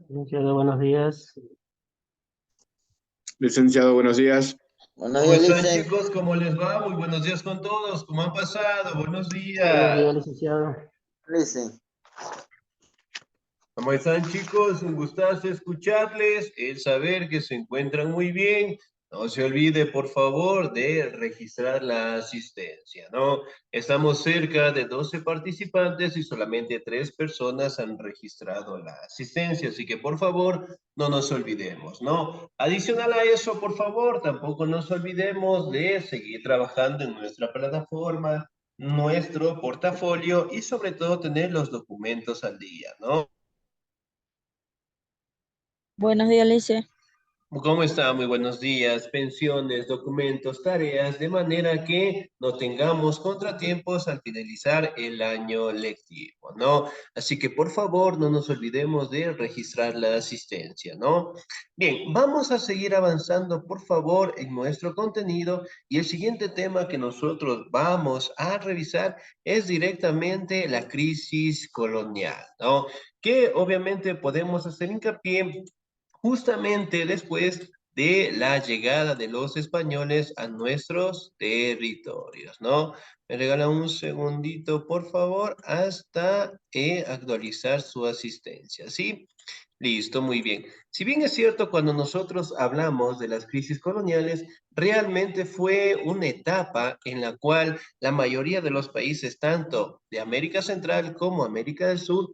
Licenciado, buenos días. Licenciado, buenos días. Buenos ¿Cómo días, están, Licen. chicos? ¿Cómo les va? Muy buenos días con todos. ¿Cómo han pasado? Buenos Buenos días. días, licenciado. Licen. ¿Cómo están, chicos? Un gustazo escucharles, el saber que se encuentran muy bien. No se olvide, por favor, de registrar la asistencia, ¿no? Estamos cerca de 12 participantes y solamente 3 personas han registrado la asistencia, así que por favor, no nos olvidemos, ¿no? Adicional a eso, por favor, tampoco nos olvidemos de seguir trabajando en nuestra plataforma, nuestro portafolio y sobre todo tener los documentos al día, ¿no? Buenos días, Lice. ¿Cómo está? Muy buenos días. Pensiones, documentos, tareas, de manera que no tengamos contratiempos al finalizar el año lectivo, ¿no? Así que por favor no nos olvidemos de registrar la asistencia, ¿no? Bien, vamos a seguir avanzando, por favor, en nuestro contenido y el siguiente tema que nosotros vamos a revisar es directamente la crisis colonial, ¿no? Que obviamente podemos hacer hincapié justamente después de la llegada de los españoles a nuestros territorios, ¿no? Me regalan un segundito, por favor, hasta actualizar su asistencia, ¿sí? Listo, muy bien. Si bien es cierto, cuando nosotros hablamos de las crisis coloniales, realmente fue una etapa en la cual la mayoría de los países, tanto de América Central como América del Sur,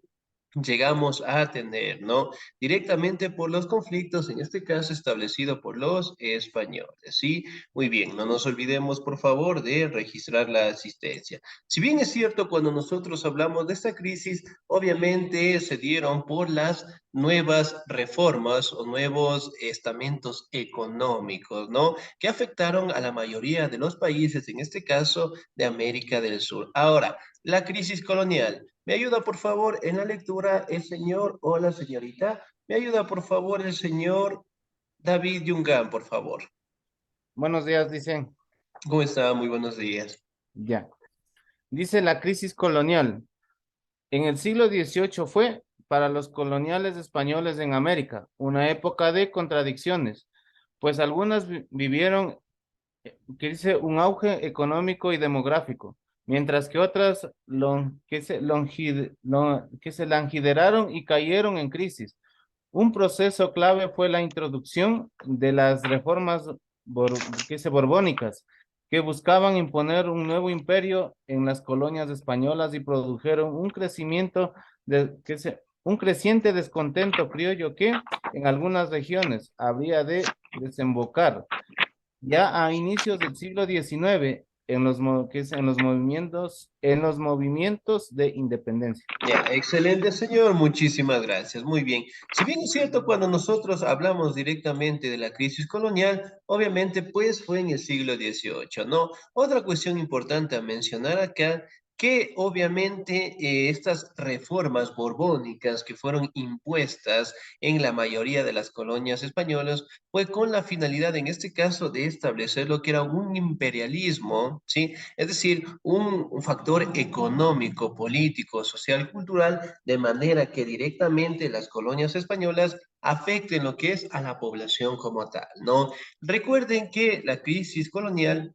llegamos a tener, ¿no? Directamente por los conflictos, en este caso establecido por los españoles, ¿sí? Muy bien, no nos olvidemos, por favor, de registrar la asistencia. Si bien es cierto, cuando nosotros hablamos de esta crisis, obviamente se dieron por las nuevas reformas o nuevos estamentos económicos, ¿no? Que afectaron a la mayoría de los países, en este caso de América del Sur. Ahora, la crisis colonial. ¿Me ayuda, por favor, en la lectura el señor o la señorita? ¿Me ayuda, por favor, el señor David Yungán, por favor? Buenos días, dicen. ¿Cómo está? Muy buenos días. Ya. Dice la crisis colonial. En el siglo XVIII fue, para los coloniales españoles en América, una época de contradicciones, pues algunas vivieron, que dice, un auge económico y demográfico, mientras que otras que se langideraron y cayeron en crisis. Un proceso clave fue la introducción de las reformas borbónicas, que buscaban imponer un nuevo imperio en las colonias españolas y produjeron un un creciente descontento criollo que en algunas regiones habría de desembocar ya a inicios del siglo XIX en en los movimientos de independencia. Ya, excelente, señor. Muchísimas gracias. Muy bien. Si bien es cierto, cuando nosotros hablamos directamente de la crisis colonial, obviamente, pues fue en el siglo XVIII, ¿no? Otra cuestión importante a mencionar acá, que obviamente estas reformas borbónicas que fueron impuestas en la mayoría de las colonias españolas fue con la finalidad, en este caso, de establecer lo que era un imperialismo, ¿sí? Es decir, un factor económico, político, social, cultural, de manera que directamente las colonias españolas afecten lo que es a la población como tal, ¿no? Recuerden que la crisis colonial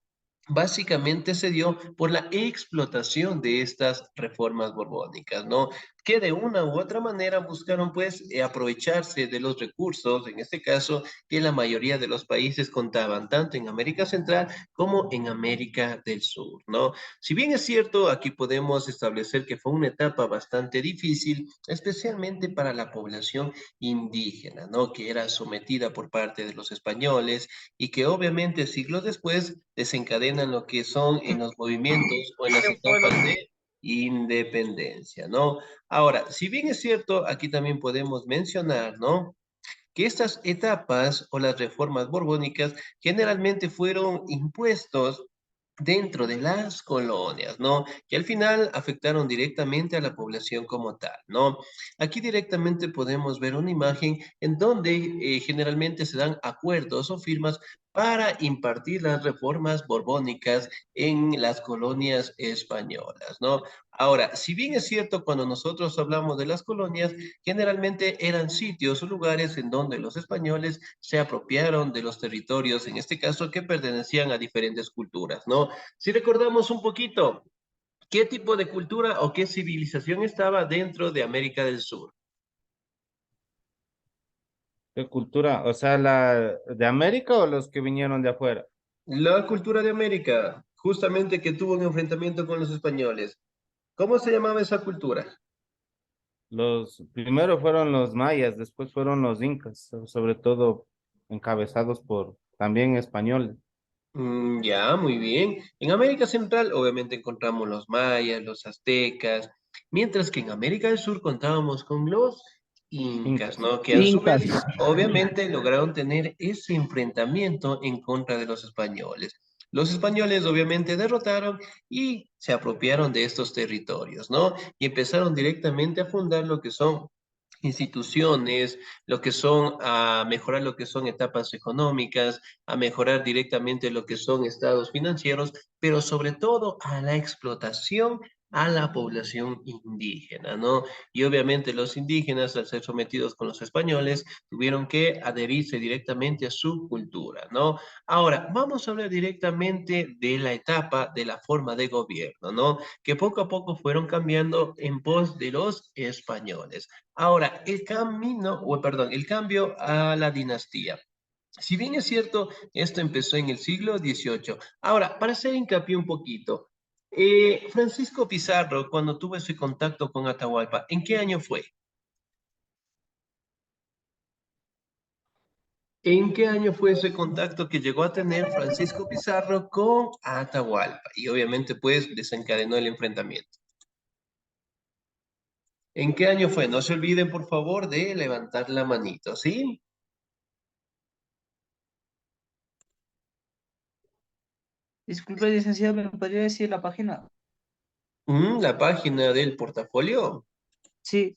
básicamente se dio por la explotación de estas reformas borbónicas, ¿no? Que de una u otra manera buscaron pues aprovecharse de los recursos, en este caso, que la mayoría de los países contaban, tanto en América Central como en América del Sur, ¿no? Si bien es cierto, aquí podemos establecer que fue una etapa bastante difícil, especialmente para la población indígena, ¿no? Que era sometida por parte de los españoles y que obviamente siglos después desencadenan lo que son en los movimientos o en las etapas de independencia, ¿no? Ahora, si bien es cierto, aquí también podemos mencionar, ¿no? Que estas etapas o las reformas borbónicas generalmente fueron impuestos dentro de las colonias, ¿no? Que al final afectaron directamente a la población como tal, ¿no? Aquí directamente podemos ver una imagen en donde generalmente se dan acuerdos o firmas para impartir las reformas borbónicas en las colonias españolas, ¿no? Ahora, si bien es cierto, cuando nosotros hablamos de las colonias, generalmente eran sitios o lugares en donde los españoles se apropiaron de los territorios, en este caso, que pertenecían a diferentes culturas, ¿no? Si recordamos un poquito, ¿qué tipo de cultura o qué civilización estaba dentro de América del Sur? ¿Qué cultura? O sea, ¿la de América o los que vinieron de afuera? La cultura de América, justamente que tuvo un enfrentamiento con los españoles. ¿Cómo se llamaba esa cultura? Los primero fueron los mayas, después fueron los incas, sobre todo encabezados por también españoles. Ya, muy bien. En América Central, obviamente, encontramos los mayas, los aztecas, mientras que en América del Sur contábamos con los incas, Incas. ¿no? Que a su Incas. vez, obviamente, lograron tener ese enfrentamiento en contra de los españoles. Los españoles, obviamente, derrotaron y se apropiaron de estos territorios, ¿no? Y empezaron directamente a fundar lo que son instituciones, lo que son a mejorar lo que son etapas económicas, a mejorar directamente lo que son estados financieros, pero sobre todo a la explotación a la población indígena, ¿no? Y obviamente los indígenas, al ser sometidos con los españoles, tuvieron que adherirse directamente a su cultura, ¿no? Ahora, vamos a hablar directamente de la etapa de la forma de gobierno, ¿no? Que poco a poco fueron cambiando en pos de los españoles. Ahora, el camino, o perdón, el cambio a la dinastía. Si bien es cierto, esto empezó en el siglo XVIII. Ahora, para hacer hincapié un poquito, Francisco Pizarro, cuando tuvo ese contacto con Atahualpa, ¿en qué año fue? ¿En qué año fue ese contacto que llegó a tener Francisco Pizarro con Atahualpa? Y obviamente, pues, desencadenó el enfrentamiento. ¿En qué año fue? No se olviden, por favor, de levantar la manito, ¿sí? Disculpe, licenciado, ¿me podría decir la página? La página del portafolio. Sí,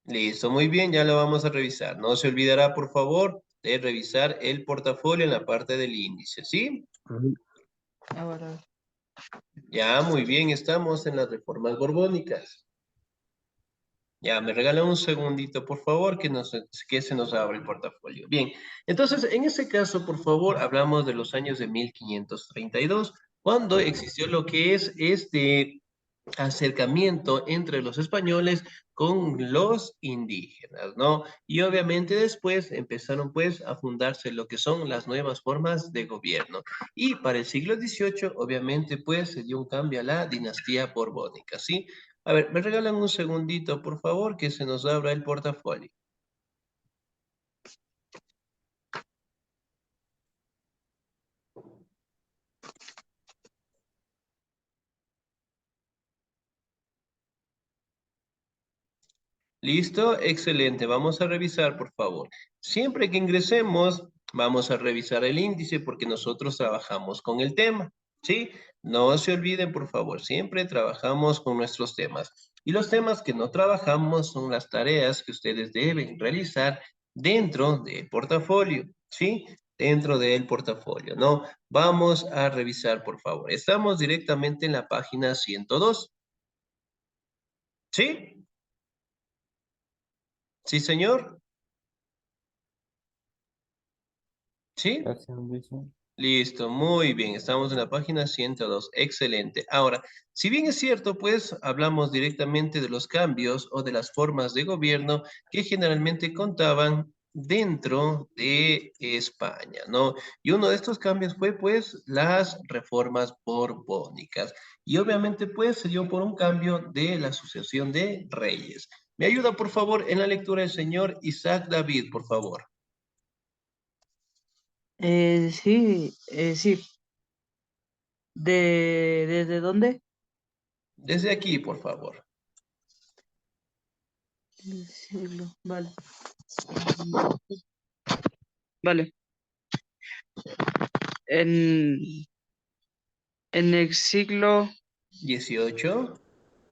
Listo, muy bien, ya lo vamos a revisar. No se olvidará, por favor, de revisar el portafolio en la parte del índice, ¿sí? ahora. Ya, muy bien, estamos en las reformas borbónicas. Ya, me regala un segundito, por favor, que se nos abra el portafolio. Bien, entonces, en este caso, por favor, hablamos de los años de 1532, cuando existió lo que es este acercamiento entre los españoles con los indígenas, ¿no? Y obviamente después empezaron pues a fundarse lo que son las nuevas formas de gobierno. Y para el siglo XVIII, obviamente pues se dio un cambio a la dinastía borbónica, ¿sí? A ver, me regalan un segundito, por favor, que se nos abra el portafolio. ¿Listo? Excelente. Vamos a revisar, por favor. Siempre que ingresemos, vamos a revisar el índice porque nosotros trabajamos con el tema, ¿sí? No se olviden, por favor, siempre trabajamos con nuestros temas. Y los temas que no trabajamos son las tareas que ustedes deben realizar dentro del portafolio, ¿sí? Dentro del portafolio, ¿no? Vamos a revisar, por favor. Estamos directamente en la página 102, ¿sí? ¿Sí, señor? ¿Sí? Gracias, Luis. Listo, muy bien. Estamos en la página 102. Excelente. Ahora, si bien es cierto, pues hablamos directamente de los cambios o de las formas de gobierno que generalmente contaban dentro de España, ¿no? Y uno de estos cambios fue, pues, las reformas borbónicas. Y obviamente, pues, se dio por un cambio de la sucesión de reyes. ¿Me ayuda, por favor, en la lectura el señor Isaac David, por favor? Sí. ¿Desde dónde? Desde aquí, por favor. El siglo, vale. Vale. En, en el siglo, 18.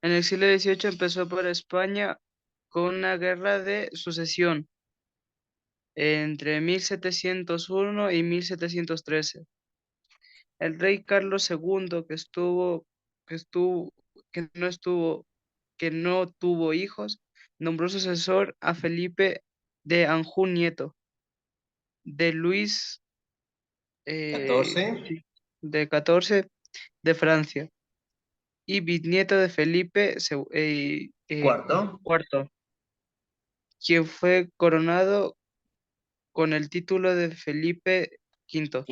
en el siglo XVIII empezó por España con una guerra de sucesión. entre 1701 y 1713. El rey Carlos II, que no tuvo hijos, nombró sucesor a Felipe de Anjou, nieto de Luis 14. sí, de 14 de Francia y bisnieto de Felipe Cuarto. IV, quien fue coronado con el título de Felipe V.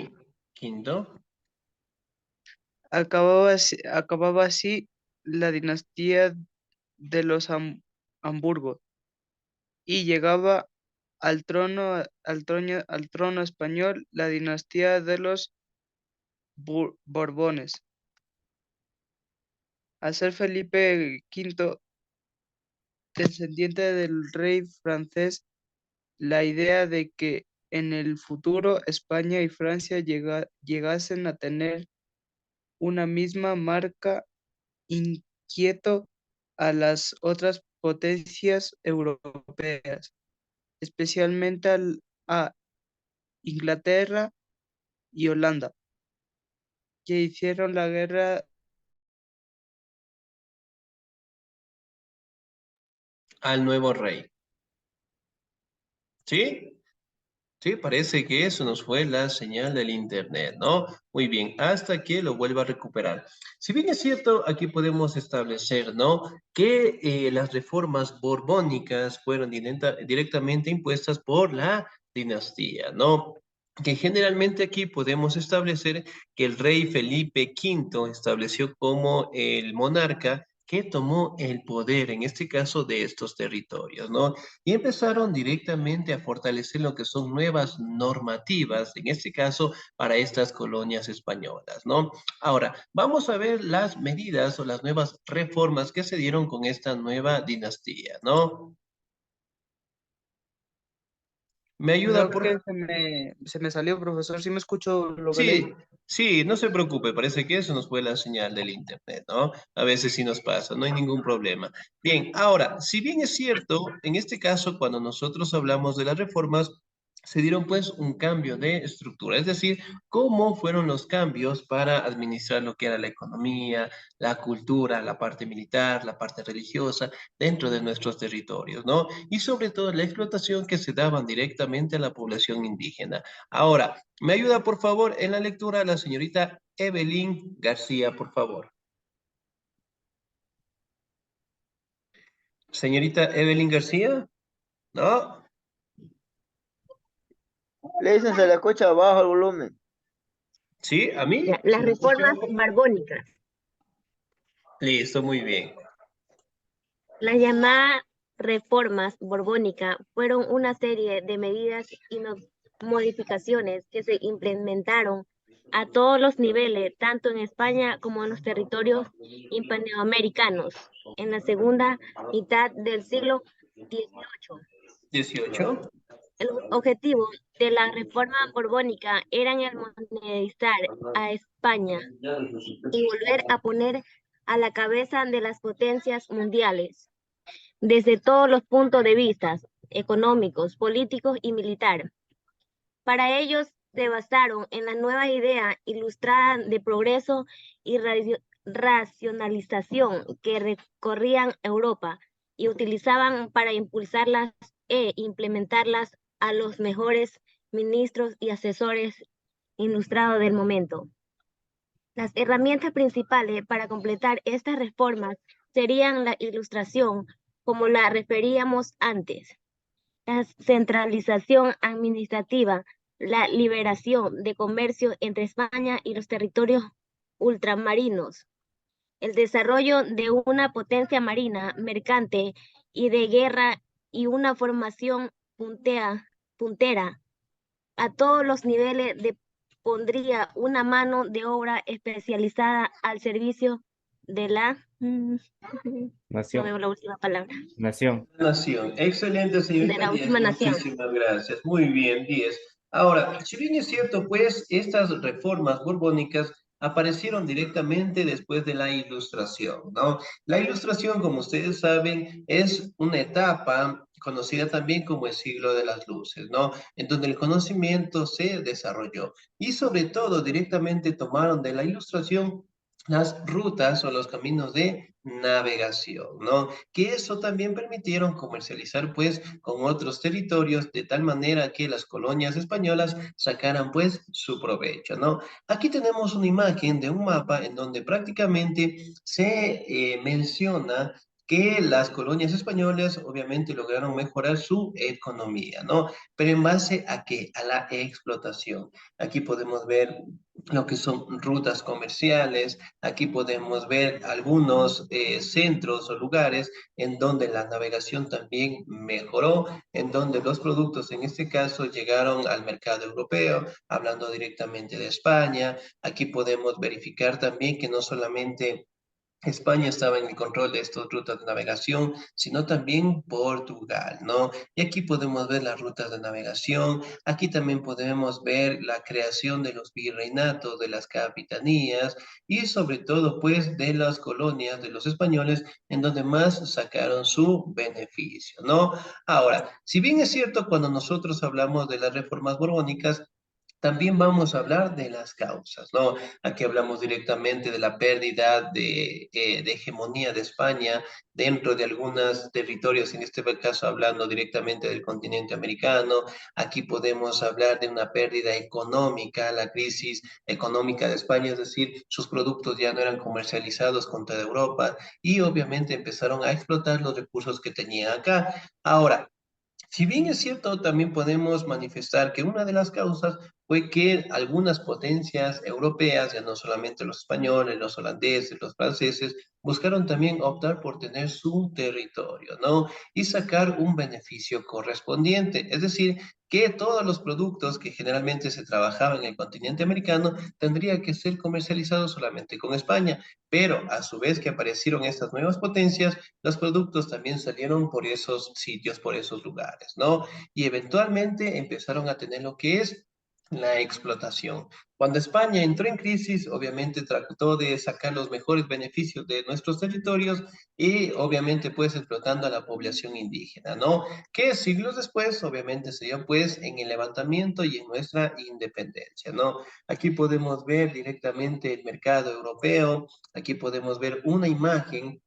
Quinto. Acababa así la dinastía de los Hamburgo y llegaba al trono español la dinastía de los Borbones. Al ser Felipe V descendiente del rey francés, la idea de que en el futuro España y Francia llegasen a tener una misma marca inquieto a las otras potencias europeas, especialmente a Inglaterra y Holanda, que hicieron la guerra Al nuevo rey. ¿Sí? Sí, parece que eso nos fue la señal del internet, ¿no? Muy bien, hasta que lo vuelva a recuperar. Si bien es cierto, aquí podemos establecer, ¿no? Que las reformas borbónicas fueron directamente impuestas por la dinastía, ¿no? Que generalmente aquí podemos establecer que el rey Felipe V estableció como el monarca que tomó el poder, en este caso, de estos territorios, ¿no? Y empezaron directamente a fortalecer lo que son nuevas normativas, en este caso para estas colonias españolas, ¿no? Ahora, vamos a ver las medidas o las nuevas reformas que se dieron con esta nueva dinastía, ¿no? ¿Me ayuda Creo que por...? se me salió, profesor. Sí me escucho lo que leí. Sí, sí, no se preocupe, parece que eso nos fue la señal del internet, ¿no? A veces sí nos pasa, no hay ningún problema. Bien, ahora, si bien es cierto, en este caso, cuando nosotros hablamos de las reformas, se dieron pues un cambio de estructura, es decir, cómo fueron los cambios para administrar lo que era la economía, la cultura, la parte militar, la parte religiosa dentro de nuestros territorios, ¿no? Y sobre todo la explotación que se daban directamente a la población indígena. Ahora, me ayuda, por favor, en la lectura la señorita Evelyn García, por favor. Señorita Evelyn García, ¿no? Le dicen se le escucha bajo el volumen. ¿Sí? ¿A mí? Las ¿Se me escucha? reformas borbónicas, Listo, muy bien. las llamadas reformas borbónicas fueron una serie de medidas y modificaciones que se implementaron a todos los niveles, tanto en España como en los territorios hispanoamericanos, en la segunda mitad del siglo XVIII. 18. El objetivo de la reforma borbónica era el modernizar a España y volver a poner a la cabeza de las potencias mundiales, desde todos los puntos de vista, económicos, políticos y militar. Para ellos se basaron en la nueva idea ilustrada de progreso y racionalización que recorrían Europa y utilizaban para impulsarlas e implementarlas a los mejores ministros y asesores ilustrados del momento. Las herramientas principales para completar estas reformas serían la ilustración, como la referíamos antes, la centralización administrativa, la liberación de comercio entre España y los territorios ultramarinos, el desarrollo de una potencia marina, mercante y de guerra y una formación puntera a todos los niveles pondría una mano de obra especializada al servicio de la... No Nación. veo la última palabra. Nación. Nación. Excelente, señorita De la 10. última nación. Muchísimas gracias. Muy bien, 10. Ahora, si bien es cierto, pues, estas reformas borbónicas aparecieron directamente después de la Ilustración, ¿no? La Ilustración, como ustedes saben, es una etapa conocida también como el siglo de las luces, ¿no? En donde el conocimiento se desarrolló y sobre todo directamente tomaron de la Ilustración las rutas o los caminos de navegación, ¿no? Que eso también permitieron comercializar pues con otros territorios de tal manera que las colonias españolas sacaran pues su provecho, ¿no? Aquí tenemos una imagen de un mapa en donde prácticamente se menciona que las colonias españolas obviamente lograron mejorar su economía, ¿no? Pero ¿en base a qué? A la explotación. Aquí podemos ver lo que son rutas comerciales, aquí podemos ver algunos centros o lugares en donde la navegación también mejoró, en donde los productos en este caso llegaron al mercado europeo, hablando directamente de España. Aquí podemos verificar también que no solamente España estaba en el control de estas rutas de navegación, sino también Portugal, ¿no? Y aquí podemos ver las rutas de navegación, aquí también podemos ver la creación de los virreinatos, de las capitanías y sobre todo, pues, de las colonias de los españoles, en donde más sacaron su beneficio, ¿no? Ahora, si bien es cierto, cuando nosotros hablamos de las reformas borbónicas, también vamos a hablar de las causas, ¿no? Aquí hablamos directamente de la pérdida de hegemonía de España dentro de algunos territorios, en este caso hablando directamente del continente americano. Aquí podemos hablar de una pérdida económica, la crisis económica de España, es decir, sus productos ya no eran comercializados con toda Europa y obviamente empezaron a explotar los recursos que tenían acá. Ahora, si bien es cierto, también podemos manifestar que una de las causas fue que algunas potencias europeas, ya no solamente los españoles, los holandeses, los franceses, buscaron también optar por tener su territorio, ¿no? Y sacar un beneficio correspondiente. Es decir, que todos los productos que generalmente se trabajaban en el continente americano tendrían que ser comercializados solamente con España. Pero a su vez que aparecieron estas nuevas potencias, los productos también salieron por esos sitios, por esos lugares, ¿no? Y eventualmente empezaron a tener lo que es la explotación. Cuando España entró en crisis, obviamente trató de sacar los mejores beneficios de nuestros territorios y obviamente pues explotando a la población indígena, ¿no? Que siglos después obviamente se dio pues en el levantamiento y en nuestra independencia, ¿no? Aquí podemos ver directamente el mercado europeo, aquí podemos ver una imagen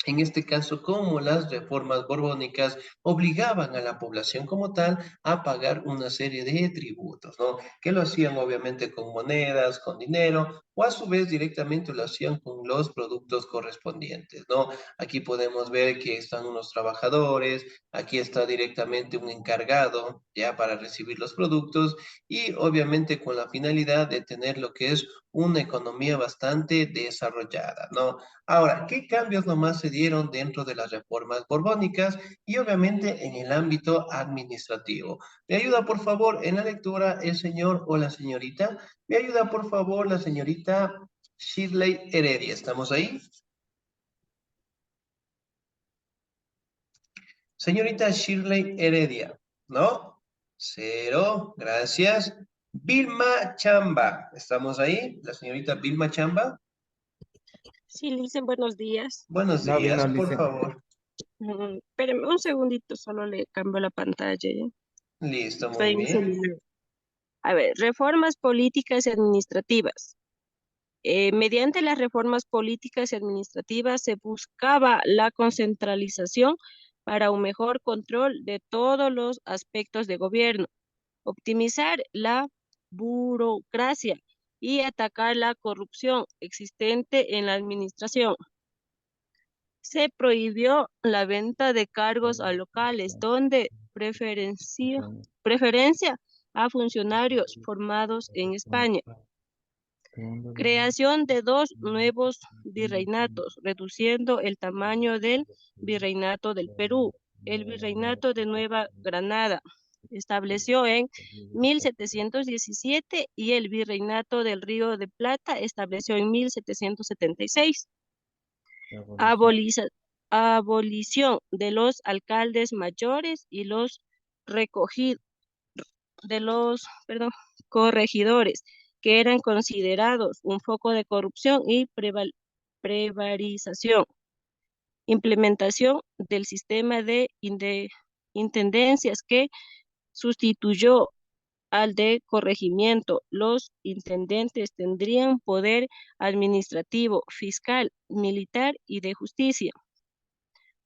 en este caso, cómo las reformas borbónicas obligaban a la población como tal a pagar una serie de tributos, ¿no? Que lo hacían obviamente con monedas, con dinero, o a su vez directamente lo hacían con los productos correspondientes, ¿no? Aquí podemos ver que están unos trabajadores, aquí está directamente un encargado ya para recibir los productos y obviamente con la finalidad de tener lo que es una economía bastante desarrollada, ¿no? Ahora, ¿qué cambios nomás se dieron dentro de las reformas borbónicas y obviamente en el ámbito administrativo? ¿Me ayuda por favor en la lectura el señor o la señorita? ¿Me ayuda por favor la señorita Shirley Heredia? ¿Estamos ahí? Señorita Shirley Heredia, ¿no? Cero, gracias. Vilma Chamba, ¿estamos ahí? La señorita Vilma Chamba. Sí, le dicen buenos días. Buenos No vino, días, por Lice. favor. Espéreme un segundito, solo le cambio la pantalla. ¿Ya? Listo, Estoy muy en el bien. celular. A ver, reformas políticas y administrativas. Mediante las reformas políticas y administrativas se buscaba la concentralización para un mejor control de todos los aspectos de gobierno, optimizar la burocracia y atacar la corrupción existente en la administración. Se prohibió la venta de cargos a locales, donde preferencia a funcionarios formados en España. Creación de 2 nuevos virreinatos, reduciendo el tamaño del Virreinato del Perú. El Virreinato de Nueva Granada estableció en 1717 y el Virreinato del Río de Plata estableció en 1776. Abolición de los alcaldes mayores y los corregidores, que eran considerados un foco de corrupción y prevaricación. Implementación del sistema de intendencias que sustituyó al de corregimiento. Los intendentes tendrían poder administrativo, fiscal, militar y de justicia.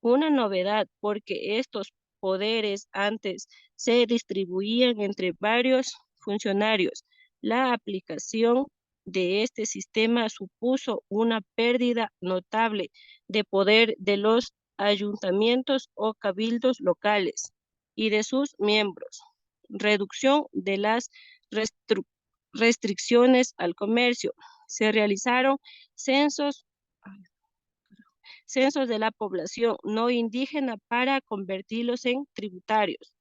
Una novedad, porque estos poderes antes se distribuían entre varios funcionarios. La aplicación de este sistema supuso una pérdida notable de poder de los ayuntamientos o cabildos locales y de sus miembros. Reducción de las restricciones al comercio. Se realizaron censos de la población no indígena para convertirlos en tributarios.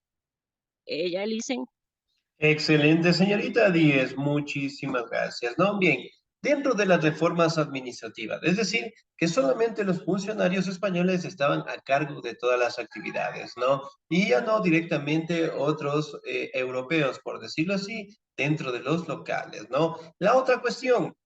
Ella dicen. Excelente, señorita Díez, muchísimas gracias. ¿No? Bien, dentro de las reformas administrativas, es decir, que solamente los funcionarios españoles estaban a cargo de todas las actividades, ¿no? Y ya no directamente otros europeos, por decirlo así, dentro de los locales, ¿no? La otra cuestión,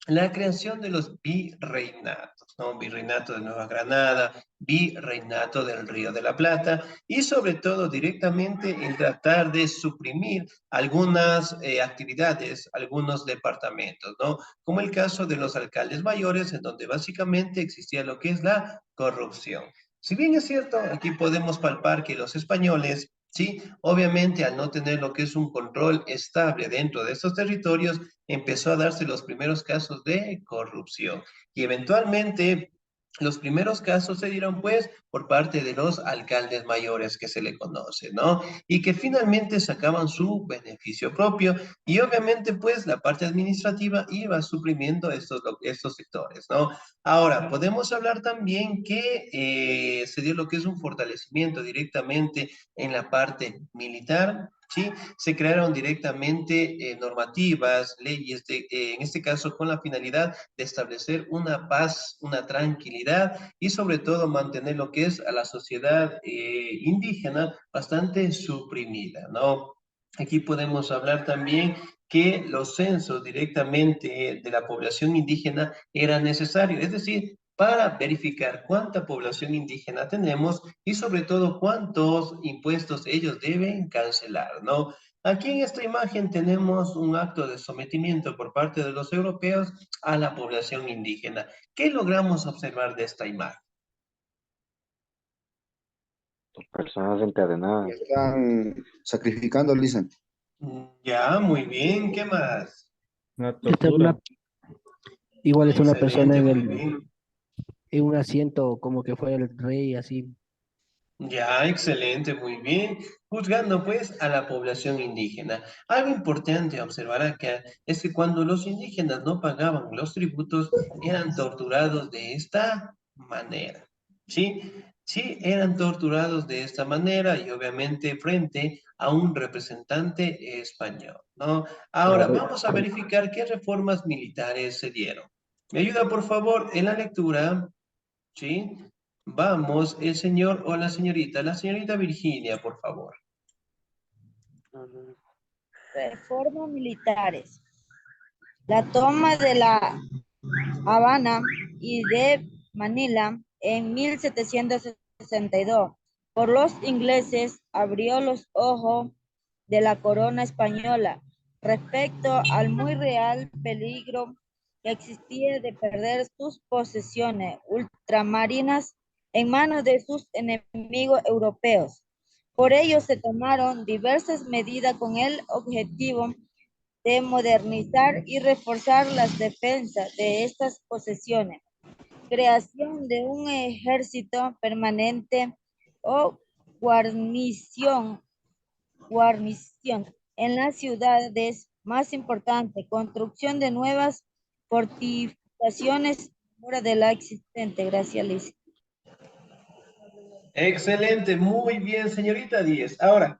la creación de los virreinatos, ¿no? Virreinato de Nueva Granada, virreinato del Río de la Plata y sobre todo directamente el tratar de suprimir algunas actividades, algunos departamentos, ¿no? Como el caso de los alcaldes mayores, en donde básicamente existía lo que es la corrupción. Si bien es cierto, aquí podemos palpar que los españoles, sí, obviamente al no tener lo que es un control estable dentro de estos territorios, empezó a darse los primeros casos de corrupción. Y eventualmente los primeros casos se dieron pues por parte de los alcaldes mayores que se le conoce, ¿no? Y que finalmente sacaban su beneficio propio y obviamente pues la parte administrativa iba suprimiendo estos sectores, ¿no? Ahora, podemos hablar también que se dio lo que es un fortalecimiento directamente en la parte militar, ¿sí? Se crearon directamente normativas, leyes, en este caso con la finalidad de establecer una paz, una tranquilidad y sobre todo mantener lo que es a la sociedad indígena bastante suprimida, ¿no? Aquí podemos hablar también que los censos directamente de la población indígena eran necesarios, es decir, para verificar cuánta población indígena tenemos y sobre todo cuántos impuestos ellos deben cancelar, ¿no? Aquí en esta imagen tenemos un acto de sometimiento por parte de los europeos a la población indígena. ¿Qué logramos observar de esta imagen? Personas encadenadas. Están sacrificando, dicen. Ya, muy bien, ¿qué más? La Esta es tortura. igual es una persona Excelente, muy bien. en un asiento como que fuera el rey, así. Ya, excelente, muy bien. Juzgando pues a la población indígena. Algo importante a observar acá es que cuando los indígenas no pagaban los tributos, eran torturados de esta manera. ¿Sí? Sí, eran torturados de esta manera y obviamente frente a un representante español, ¿no? Ahora, vamos a verificar qué reformas militares se dieron. ¿Me ayuda, por favor, en la lectura? ¿Sí? Vamos, el señor o la señorita Virginia, por favor. Reformas militares. La toma de La Habana y de Manila en 1762 por los ingleses abrió los ojos de la corona española respecto al muy real peligro que existía de perder sus posesiones ultramarinas en manos de sus enemigos europeos. Por ello se tomaron diversas medidas con el objetivo de modernizar y reforzar las defensas de estas posesiones, creación de un ejército permanente o guarnición en las ciudades más importantes, construcción de nuevas fortificaciones fuera de la existente. Gracias, Liz. Excelente, muy bien, señorita Díez. Ahora,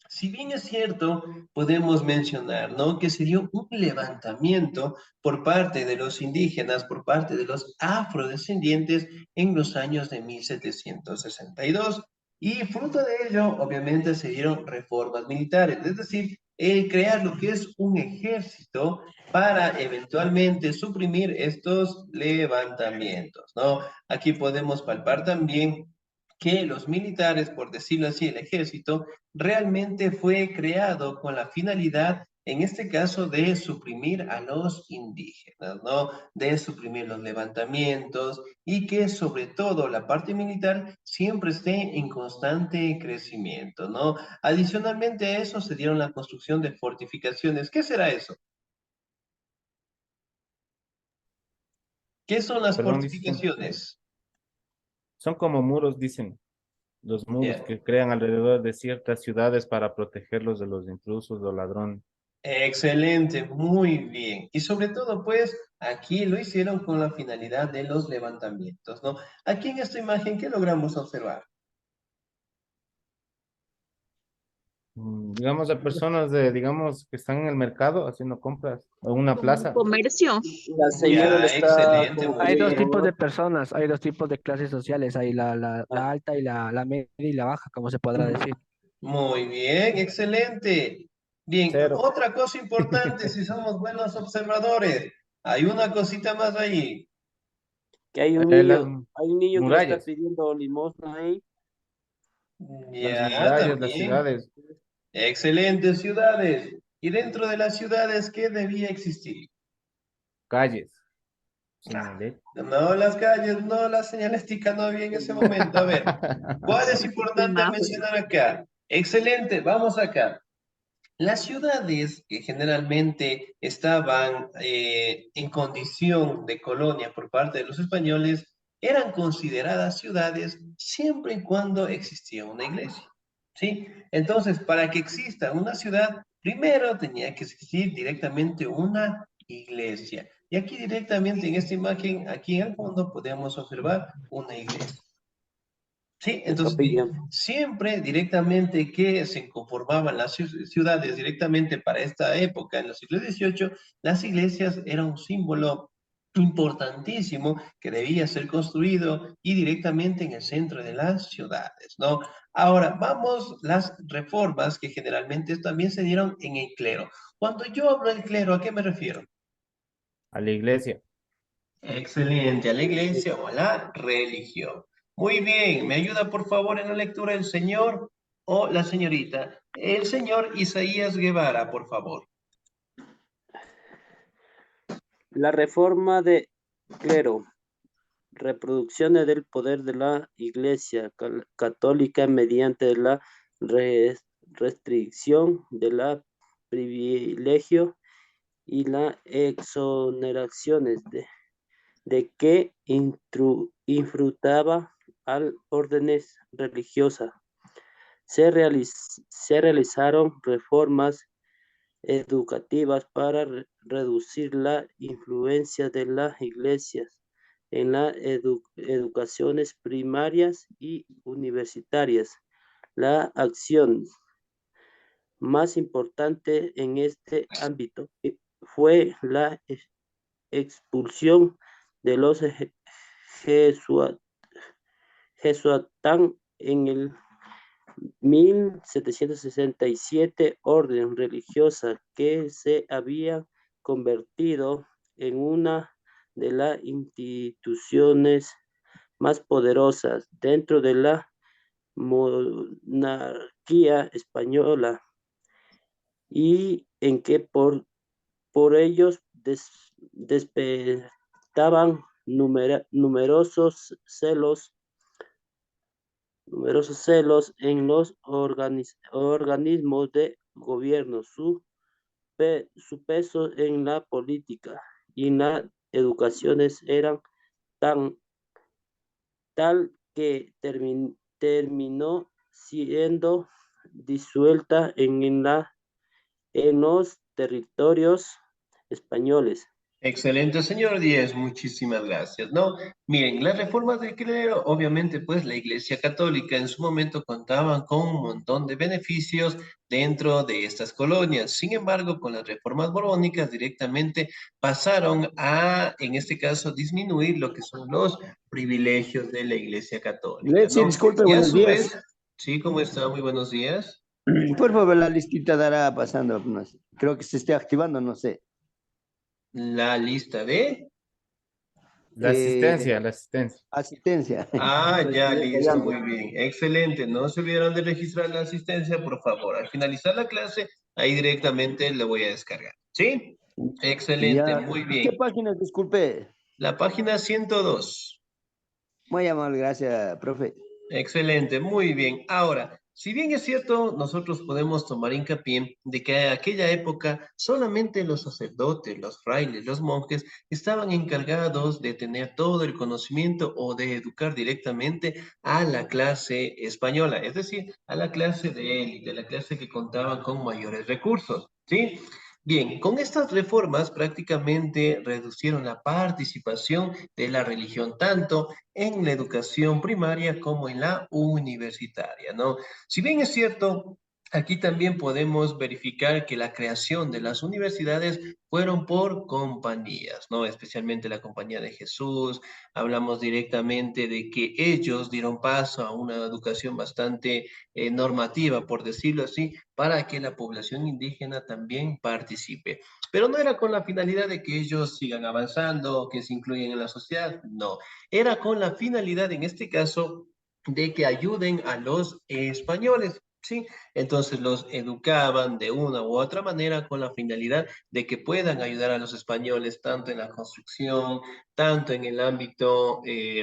si bien es cierto, podemos mencionar, ¿no? Que se dio un levantamiento por parte de los indígenas, por parte de los afrodescendientes en los años de 1762. Y fruto de ello, obviamente, se dieron reformas militares, es decir, el crear lo que es un ejército para eventualmente suprimir estos levantamientos, ¿no? Aquí podemos palpar también que los militares, por decirlo así, el ejército, realmente fue creado con la finalidad, en este caso, de suprimir a los indígenas, ¿no? De suprimir los levantamientos y que sobre todo la parte militar siempre esté en constante crecimiento, ¿no? Adicionalmente a eso se dieron la construcción de fortificaciones. ¿Qué será eso? ¿Qué son las Perdón, dice, fortificaciones? son como muros, dicen, los muros Ya. que crean alrededor de ciertas ciudades para protegerlos de los intrusos o ladrones. Excelente, muy bien. Y sobre todo, pues, aquí lo hicieron con la finalidad de los levantamientos, ¿no? Aquí en esta imagen, ¿qué logramos observar? Digamos, a personas digamos, que están en el mercado haciendo compras o en una Como un plaza. comercio. La señora le Ya, está excelente, como muy Hay dos bien. tipos de pidiendo. personas, hay dos tipos de clases sociales, hay la alta y la media y la baja, como se podrá decir. Muy bien, excelente. Bien, Cero. otra cosa importante, si somos buenos observadores, hay una cosita más ahí. Que hay Las un niño que le está murallas, pidiendo limosna ahí. las Ya, murallas, las también. ciudades, Excelentes ciudades. Y dentro de las ciudades, ¿qué debía existir? calles, Ah, señalé. no las calles, no la señaléstica no había en ese momento. A ver, ¿cuál es importante Semáforos. mencionar acá? Excelente, vamos acá. Las ciudades que generalmente estaban en condición de colonia por parte de los españoles eran consideradas ciudades siempre y cuando existía una iglesia, ¿sí? Entonces, para que exista una ciudad, primero tenía que existir directamente una iglesia. Y aquí directamente en esta imagen, aquí en el fondo, podemos observar una iglesia. Sí, La entonces capilla. siempre directamente que se conformaban las ciudades directamente para esta época, en el siglo XVIII, las iglesias eran un símbolo importantísimo que debía ser construido y directamente en el centro de las ciudades, ¿no? Ahora, vamos las reformas que generalmente también se dieron en el clero. Cuando yo hablo del clero, ¿a qué me refiero? a la iglesia. Excelente, a la iglesia o a la religión. Muy bien, ¿me ayuda por favor en la lectura el señor o la señorita? El señor Isaías Guevara, por favor. La reforma de clero. Reproducciones del poder de la Iglesia católica mediante la restricción de la privilegio y la exoneraciones de que infrutaba al órdenes religiosas. Se realizaron reformas educativas para reducir la influencia de las iglesias en las educaciones primarias y universitarias. La acción más importante en este ámbito fue la expulsión de los jesuatán en el 1767, orden religiosa que se había convertido en una de las instituciones más poderosas dentro de la monarquía española y en que por ellos despertaban numerosos celos en los organismos de gobierno, su peso en la política y en la educación eran tan tal que terminó siendo disuelta en los territorios españoles. Excelente, señor Díez, muchísimas gracias. No, miren, las reformas del clero, obviamente, pues la Iglesia Católica en su momento contaban con un montón de beneficios dentro de estas colonias. Sin embargo, con las reformas borbónicas directamente pasaron a, en este caso, disminuir lo que son los privilegios de la Iglesia Católica, Leslie, ¿no? disculpe, Y a buenos su días. vez, sí, ¿cómo está? Muy buenos días. Por favor, la listita dará pasando, no sé. Creo que se esté activando, no sé. La lista de... La asistencia, la asistencia. Asistencia. Ah, Estoy ya, listo, fallando. muy bien. Excelente. No se olvidaron de registrar la asistencia, por favor. Al finalizar la clase, ahí directamente le voy a descargar. ¿Sí? Excelente, Ya. muy ¿Qué bien. página? Disculpe. La página 102. Muy amable, gracias, profe. Excelente, muy bien. Ahora, si bien es cierto, nosotros podemos tomar hincapié de que en aquella época solamente los sacerdotes, los frailes, los monjes estaban encargados de tener todo el conocimiento o de educar directamente a la clase española, es decir, a la clase de élite, la clase que contaban con mayores recursos, ¿sí? Bien, con estas reformas prácticamente reducieron la participación de la religión tanto en la educación primaria como en la universitaria, ¿no? Si bien es cierto, aquí también podemos verificar que la creación de las universidades fueron por compañías, ¿no? Especialmente la Compañía de Jesús. Hablamos directamente de que ellos dieron paso a una educación bastante normativa, por decirlo así, para que la población indígena también participe. Pero no era con la finalidad de que ellos sigan avanzando, que se incluyan en la sociedad, no. Era con la finalidad, en este caso, de que ayuden a los españoles, ¿sí? Entonces los educaban de una u otra manera con la finalidad de que puedan ayudar a los españoles tanto en la construcción, tanto en el ámbito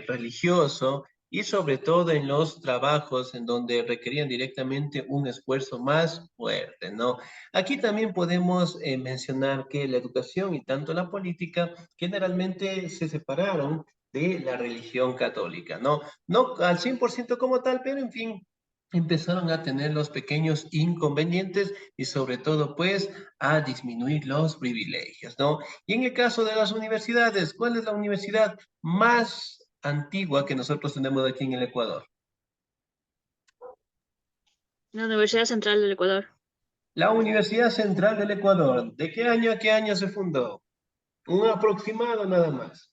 religioso y sobre todo en los trabajos en donde requerían directamente un esfuerzo más fuerte, ¿no? Aquí también podemos mencionar que la educación y tanto la política generalmente se separaron de la religión católica, ¿no? No al 100% como tal, pero en fin, empezaron a tener los pequeños inconvenientes y sobre todo, pues, a disminuir los privilegios, ¿no? Y en el caso de las universidades, ¿cuál es la universidad más antigua que nosotros tenemos aquí en el Ecuador? La Universidad Central del Ecuador. La Universidad Central del Ecuador. ¿De qué año a qué año se fundó? Un aproximado nada más.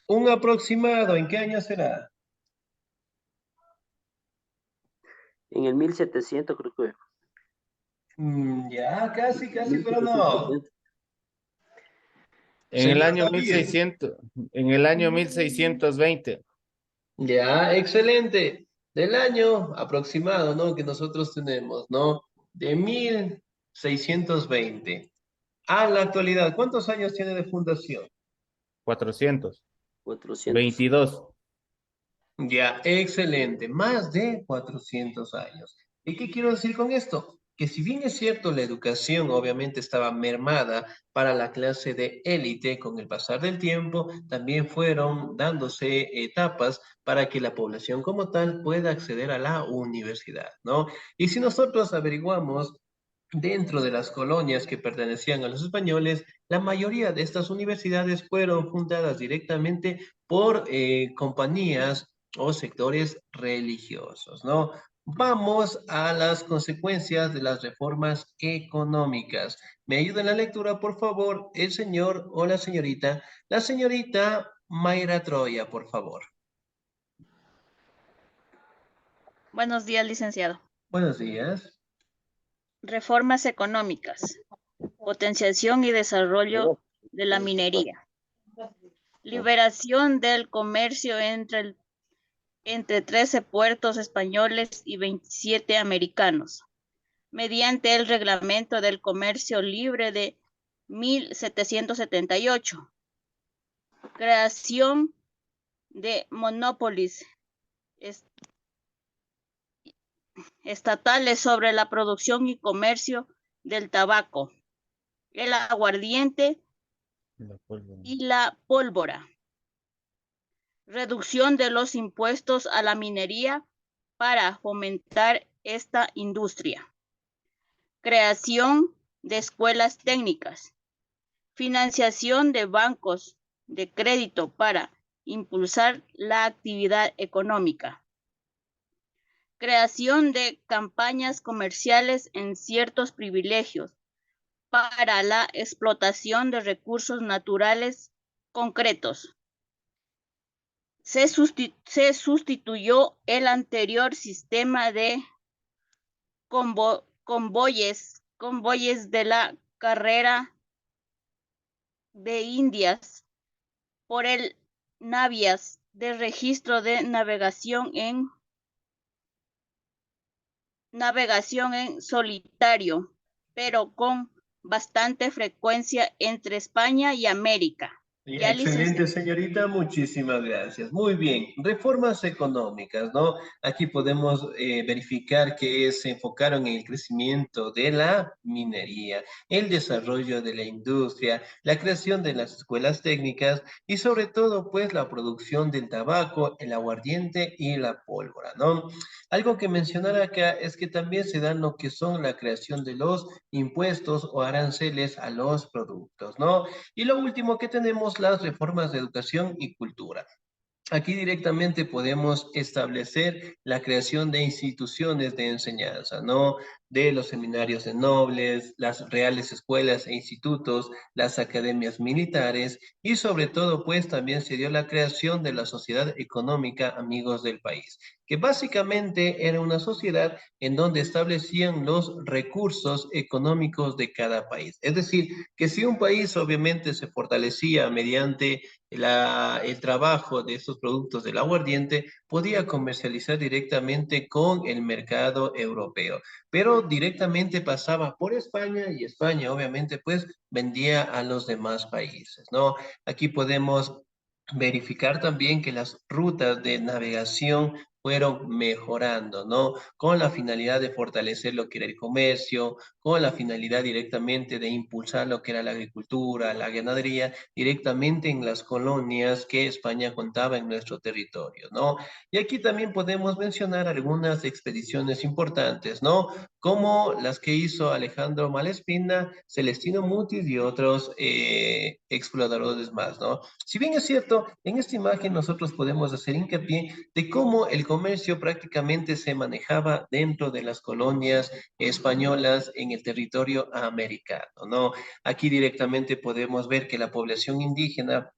Un aproximado, ¿en qué año será? En el 1700 creo que. Ya, casi, pero no. 1770. En el Señor año David. 1600, en el año 1620. Ya, excelente. Del año aproximado, ¿no? Que nosotros tenemos, ¿no? De 1620 a la actualidad. ¿Cuántos años tiene de fundación? 400. 400. 22. Ya, excelente. Más de 400 años. ¿Y qué quiero decir con esto? Que si bien es cierto, la educación obviamente estaba mermada para la clase de élite con el pasar del tiempo, también fueron dándose etapas para que la población como tal pueda acceder a la universidad, ¿no? Y si nosotros averiguamos dentro de las colonias que pertenecían a los españoles, la mayoría de estas universidades fueron fundadas directamente por compañías o sectores religiosos, ¿no? Vamos a las consecuencias de las reformas económicas. ¿Me ayuda en la lectura, por favor, el señor o la señorita? La señorita Mayra Troya, por favor. Buenos días, licenciado. Buenos días. Reformas económicas. Potenciación y desarrollo de la minería. Liberación del comercio entre 13 puertos españoles y 27 americanos, mediante el Reglamento del Comercio Libre de 1778. Creación de monopolios estatales sobre la producción y comercio del tabaco, el aguardiente y la pólvora. Reducción de los impuestos a la minería para fomentar esta industria. Creación de escuelas técnicas. Financiación de bancos de crédito para impulsar la actividad económica. Creación de campañas comerciales en ciertos privilegios para la explotación de recursos naturales concretos. se sustituyó el anterior sistema de convoyes de la carrera de Indias por el navías de registro de navegación en solitario, pero con bastante frecuencia entre España y América. Ya, Excelente, señorita, muchísimas gracias. Muy bien, reformas económicas, ¿no? Aquí podemos verificar que se enfocaron en el crecimiento de la minería, el desarrollo de la industria, la creación de las escuelas técnicas y sobre todo, pues, la producción del tabaco, el aguardiente y la pólvora, ¿no? Algo que mencionar acá es que también se dan lo que son la creación de los impuestos o aranceles a los productos, ¿no? Y lo último que tenemos, las reformas de educación y cultura. Aquí directamente podemos establecer la creación de instituciones de enseñanza, ¿no? De los seminarios de nobles, las reales escuelas e institutos, las academias militares y sobre todo, pues, también se dio la creación de la Sociedad Económica Amigos del País, que básicamente era una sociedad en donde establecían los recursos económicos de cada país. Es decir, que si un país obviamente se fortalecía mediante el trabajo de estos productos del aguardiente, podía comercializar directamente con el mercado europeo, pero directamente pasaba por España y España obviamente pues vendía a los demás países, ¿no? Aquí podemos verificar también que las rutas de navegación fueron mejorando, ¿no? Con la finalidad de fortalecer lo que era el comercio, con la finalidad directamente de impulsar lo que era la agricultura, la ganadería, directamente en las colonias que España contaba en nuestro territorio, ¿no? Y aquí también podemos mencionar algunas expediciones importantes, ¿no? Como las que hizo Alejandro Malespina, Celestino Mutis y otros exploradores más, ¿no? Si bien es cierto, en esta imagen nosotros podemos hacer hincapié de cómo el comercio prácticamente se manejaba dentro de las colonias españolas en el territorio americano, ¿no? Aquí directamente podemos ver que la población indígena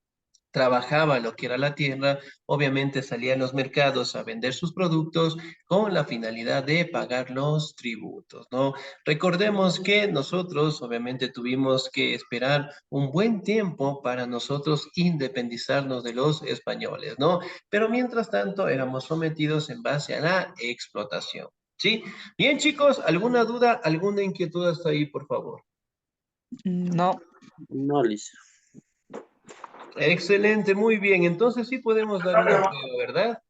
trabajaba lo que era la tierra, obviamente salía a los mercados a vender sus productos con la finalidad de pagar los tributos, ¿no? Recordemos que nosotros obviamente tuvimos que esperar un buen tiempo para nosotros independizarnos de los españoles, ¿no? Pero mientras tanto éramos sometidos en base a la explotación, ¿sí? Bien, chicos, ¿alguna duda, alguna inquietud hasta ahí, por favor? No. No, Liz. Excelente, muy bien. Entonces sí podemos dar una prueba, ¿verdad?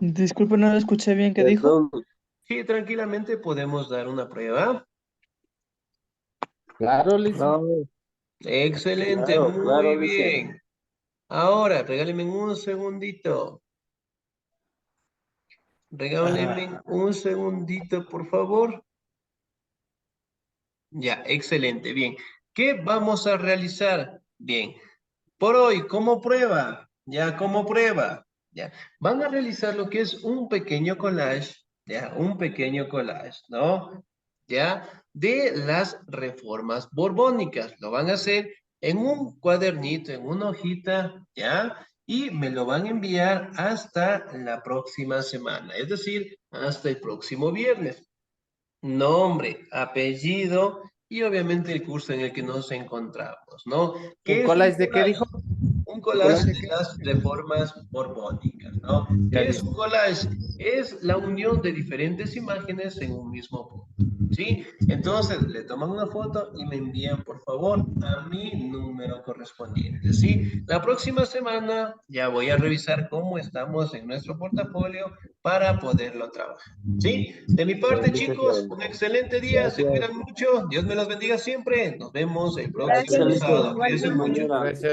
Disculpe, no lo escuché bien. ¿Qué dijo? Sí, tranquilamente podemos dar una prueba. Claro, Liz. Excelente, muy bien. Ahora, regálenme un segundito. Regálenme un segundito, por favor. Ya, excelente, bien. ¿Qué vamos a realizar? Bien, por hoy, como prueba, ya, van a realizar lo que es un pequeño collage, ya, un pequeño collage, ¿no? Ya, de las reformas borbónicas. Lo van a hacer en un cuadernito, en una hojita, ya, y me lo van a enviar hasta la próxima semana, es decir, hasta el próximo viernes. Nombre, apellido y obviamente el curso en el que nos encontramos, ¿no? ¿Un collage de qué dijo? Un collage de las reformas borbónicas, ¿no? ¿Qué es un collage? Es la unión de diferentes imágenes en un mismo punto, ¿sí? Entonces, le toman una foto y me envían, por favor, a mi número correspondiente, ¿sí? La próxima semana ya voy a revisar cómo estamos en nuestro portafolio para poderlo trabajar, ¿sí? De mi parte, chicos, un excelente día, se cuidan mucho, Dios me los bendiga siempre, nos vemos el próximo sábado, cuídense mucho. Gracias.